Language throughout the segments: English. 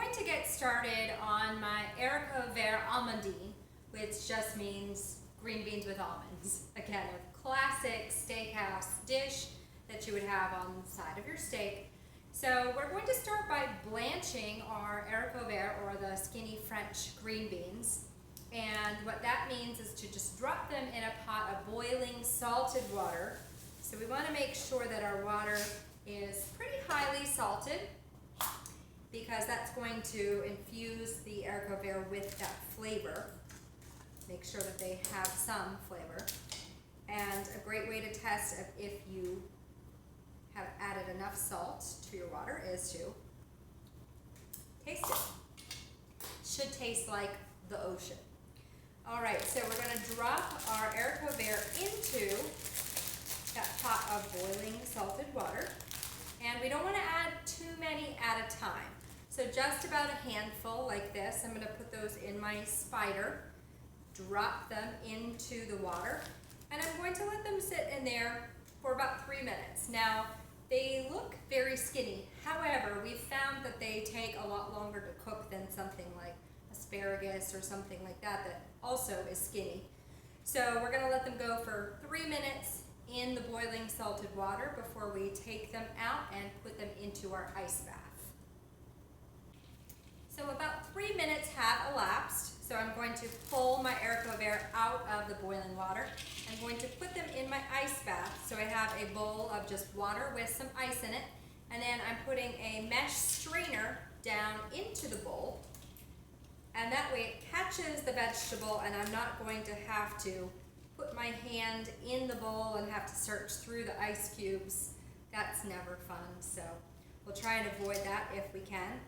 going to get started on my Haricot Verts Amondine, which just means green beans with almonds. Again, a classic steakhouse dish that you would have on the side of your steak. So we're going to start by blanching our Haricot Verts, or the skinny French green beans. And what that means is to just drop them in a pot of boiling salted water. So we want to make sure that our water is pretty highly salted, because that's going to infuse the Haricot Verts with that flavor. Make sure that they have some flavor. And a great way to test if you have added enough salt to your water is to taste it. Should taste like the ocean. All right, so we're going to drop our Haricot Verts into that pot of boiling salted water. And we don't want to add too many at a time. So just about a handful like this. I'm going to put those in my spider, drop them into the water, and I'm going to let them sit in there for about 3 minutes. Now, they look very skinny. However, we've found that they take a lot longer to cook than something like asparagus or something like that that also is skinny. So we're going to let them go for 3 minutes in the boiling salted water before we take them out and put them into our ice bath. So about 3 minutes have elapsed, so I'm going to pull my Haricot Verts out of the boiling water. I'm going to put them in my ice bath. So I have a bowl of just water with some ice in it, and then I'm putting a mesh strainer down into the bowl, and that way it catches the vegetable and I'm not going to have to put my hand in the bowl and have to search through the ice cubes. That's never fun, so we'll try and avoid that if we can.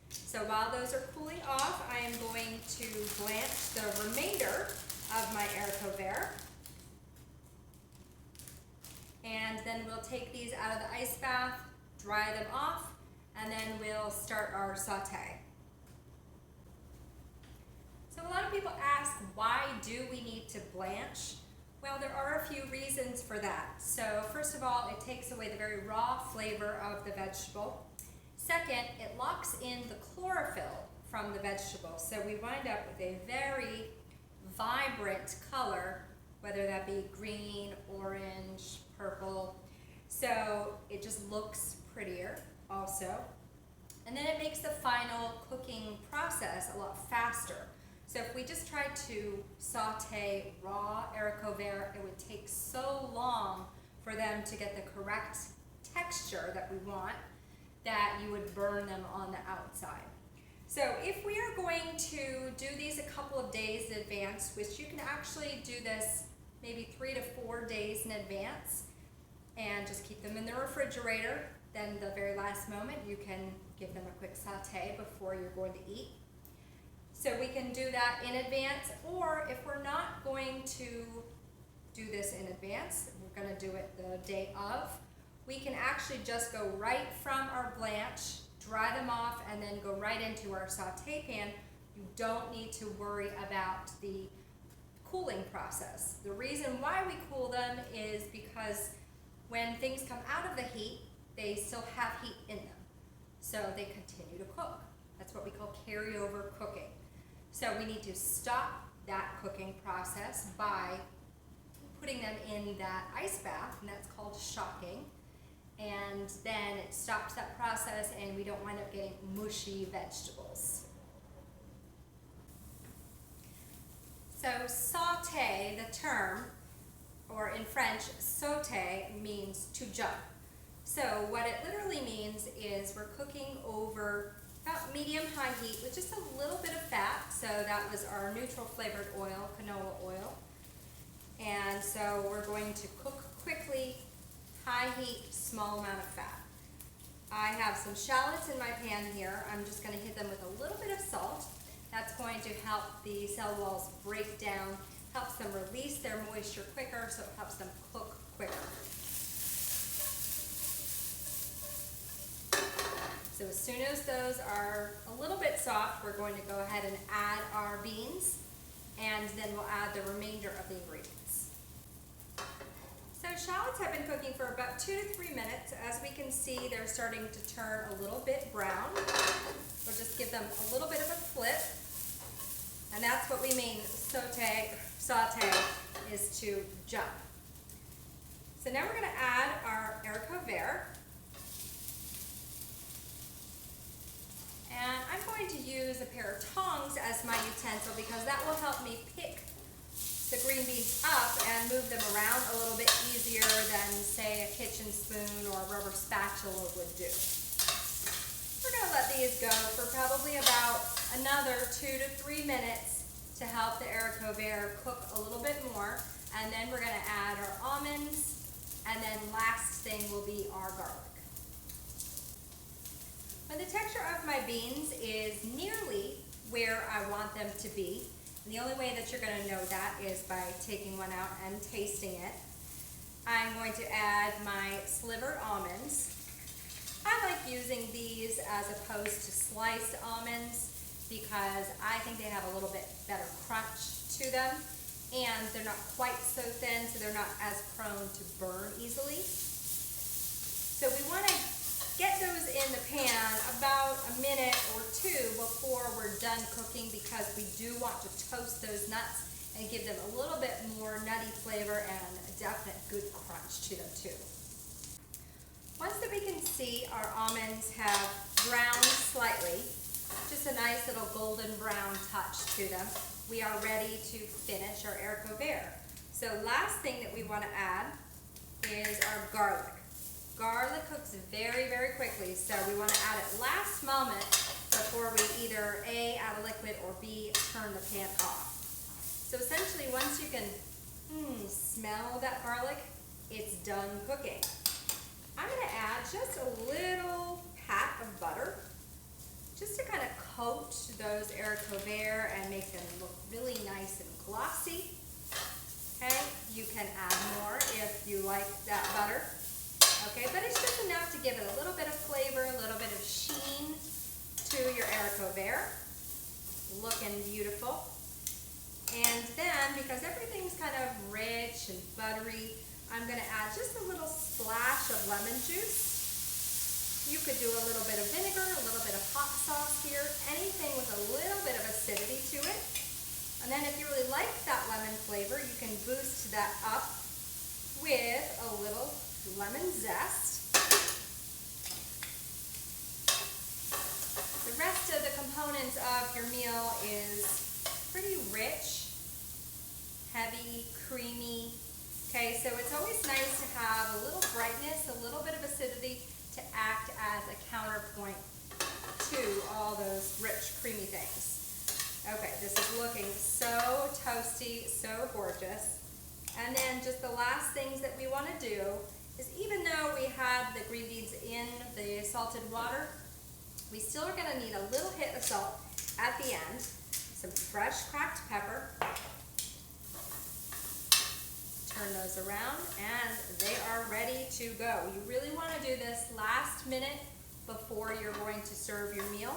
So while those are cooling off, I am going to blanch the remainder of my Haricot Verts. And then we'll take these out of the ice bath, dry them off, and then we'll start our saute. So a lot of people ask, why do we need to blanch? Well, there are a few reasons for that. So first of all, it takes away the very raw flavor of the vegetable. Second, it locks in the chlorophyll from the vegetable, so we wind up with a very vibrant color, whether that be green, orange, purple. So it just looks prettier also. And then it makes the final cooking process a lot faster. So if we just tried to saute raw Haricot Verts, it would take so long for them to get the correct texture that we want, that you would burn them on the outside. So if we are going to do these a couple of days in advance, which you can actually do this maybe 3 to 4 days in advance, and just keep them in the refrigerator, then the very last moment you can give them a quick saute before you're going to eat. So we can do that in advance, or if we're not going to do this in advance, we're going to do it the day of, we can actually just go right from our blanch, dry them off, and then go right into our saute pan. You don't need to worry about the cooling process. The reason why we cool them is because when things come out of the heat, they still have heat in them. So they continue to cook. That's what we call carryover cooking. So we need to stop that cooking process by putting them in that ice bath, and that's called shocking. And then it stops that process and we don't wind up getting mushy vegetables. So saute, the term, or in French, saute, means to jump. So what it literally means is we're cooking over about medium-high heat with just a little bit of fat. So that was our neutral flavored oil, canola oil. And so we're going to cook quickly, high heat, small amount of fat. I have some shallots in my pan here. I'm just going to hit them with a little bit of salt. That's going to help the cell walls break down, helps them release their moisture quicker, so it helps them cook quicker. So as soon as those are a little bit soft, we're going to go ahead and add our beans, and then we'll add the remainder of the ingredients. So shallots have been cooking for about 2 to 3 minutes. As we can see, they're starting to turn a little bit brown. We'll just give them a little bit of a flip. And that's what we mean saute is to jump. So now we're going to add our haricot vert. And I'm going to use a pair of tongs as my utensil because that will help me pick the green beans up and move them around a little bit easier than, say, a kitchen spoon or a rubber spatula would do. We're going to let these go for probably about another 2 to 3 minutes to help the haricot vert cook a little bit more. And then we're going to add our almonds, and then last thing will be our garlic. When the texture of my beans is nearly where I want them to be, and the only way that you're going to know that is by taking one out and tasting it, I'm going to add my slivered almonds. I like using these as opposed to sliced almonds because I think they have a little bit better crunch to them, and they're not quite so thin, so they're not as prone to burn easily. So we want to get those in the pan about a minute or two before we're done cooking because we do want to toast those nuts and give them a little bit more nutty flavor and a definite good crunch to them too. Once that we can see our almonds have browned slightly, just a nice little golden brown touch to them, we are ready to finish our haricot vert. So last thing that we want to add is our garlic. Garlic cooks very, very quickly, so we want to add it last moment before we either A, add a liquid, or B, turn the pan off. So essentially, once you can smell that garlic, it's done cooking. I'm going to add just a little pat of butter just to kind of coat those haricot vert and make them look really nice and glossy. Okay, you can add more if you like that butter. Okay, but it's just enough to give it a little bit of flavor, a little bit of sheen to your haricot vert. Looking beautiful. And then, because everything's kind of rich and buttery, I'm going to add just a little splash of lemon juice. You could do a little bit of vinegar, a little bit of hot sauce here, anything with a little bit of acidity to it. And then if you really like that lemon flavor, you can boost that up with a little lemon zest. The rest of the components of your meal is pretty rich, heavy, creamy. Okay, so it's always nice to have a little brightness, a little bit of acidity to act as a counterpoint to all those rich, creamy things. Okay, this is looking so toasty, so gorgeous. And then just the last things that we want to do is, even though we had the green beans in the salted water, we still are going to need a little hit of salt at the end, some fresh cracked pepper. Turn those around and they are ready to go. You really want to do this last minute before you're going to serve your meal,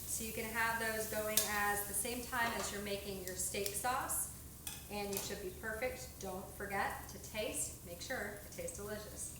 so you can have those going at the same time as you're making your steak sauce, and you should be perfect. Don't forget to taste. Make sure it tastes delicious.